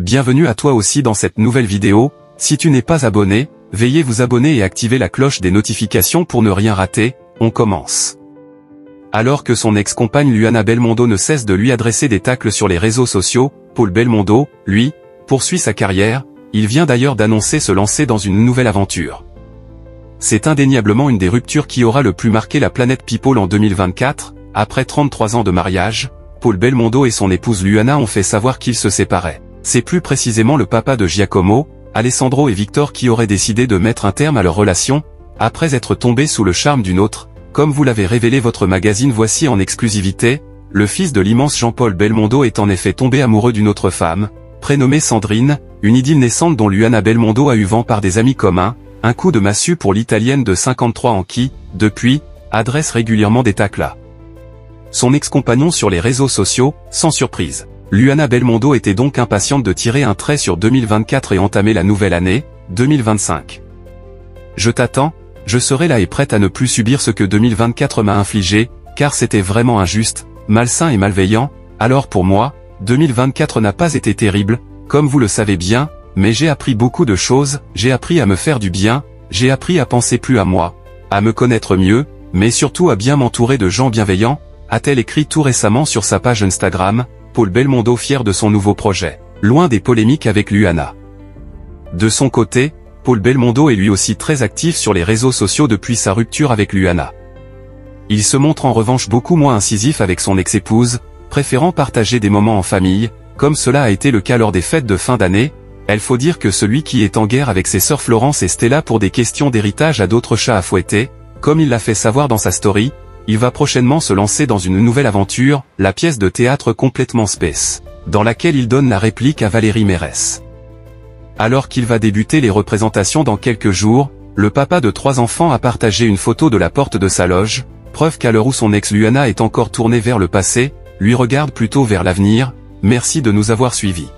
Bienvenue à toi aussi dans cette nouvelle vidéo. Si tu n'es pas abonné, veuillez vous abonner et activer la cloche des notifications pour ne rien rater. On commence. Alors que son ex-compagne Luana Belmondo ne cesse de lui adresser des tacles sur les réseaux sociaux, Paul Belmondo, lui, poursuit sa carrière. Il vient d'ailleurs d'annoncer se lancer dans une nouvelle aventure. C'est indéniablement une des ruptures qui aura le plus marqué la planète People en 2024. Après 33 ans de mariage, Paul Belmondo et son épouse Luana ont fait savoir qu'ils se séparaient. C'est plus précisément le papa de Giacomo, Alessandro et Victor qui auraient décidé de mettre un terme à leur relation, après être tombés sous le charme d'une autre. Comme vous l'avez révélé votre magazine Voici en exclusivité, le fils de l'immense Jean-Paul Belmondo est en effet tombé amoureux d'une autre femme, prénommée Sandrine, une idylle naissante dont Luana Belmondo a eu vent par des amis communs, un coup de massue pour l'italienne de 53 ans qui, depuis, adresse régulièrement des tacles à son ex-compagnon sur les réseaux sociaux, sans surprise. Luana Belmondo était donc impatiente de tirer un trait sur 2024 et entamer la nouvelle année, 2025. Je t'attends, je serai là et prête à ne plus subir ce que 2024 m'a infligé, car c'était vraiment injuste, malsain et malveillant. Alors pour moi, 2024 n'a pas été terrible, comme vous le savez bien, mais j'ai appris beaucoup de choses, j'ai appris à me faire du bien, j'ai appris à penser plus à moi, à me connaître mieux, mais surtout à bien m'entourer de gens bienveillants, a-t-elle écrit tout récemment sur sa page Instagram. Paul Belmondo fier de son nouveau projet, loin des polémiques avec Luana. De son côté, Paul Belmondo est lui aussi très actif sur les réseaux sociaux depuis sa rupture avec Luana. Il se montre en revanche beaucoup moins incisif avec son ex-épouse, préférant partager des moments en famille, comme cela a été le cas lors des fêtes de fin d'année. Il faut dire que celui qui est en guerre avec ses sœurs Florence et Stella pour des questions d'héritage a d'autres chats à fouetter, comme il l'a fait savoir dans sa story. Il va prochainement se lancer dans une nouvelle aventure, la pièce de théâtre complètement space, dans laquelle il donne la réplique à Valérie Mérès. Alors qu'il va débuter les représentations dans quelques jours, le papa de 3 enfants a partagé une photo de la porte de sa loge, preuve qu'à l'heure où son ex Luana est encore tournée vers le passé, lui regarde plutôt vers l'avenir. Merci de nous avoir suivis.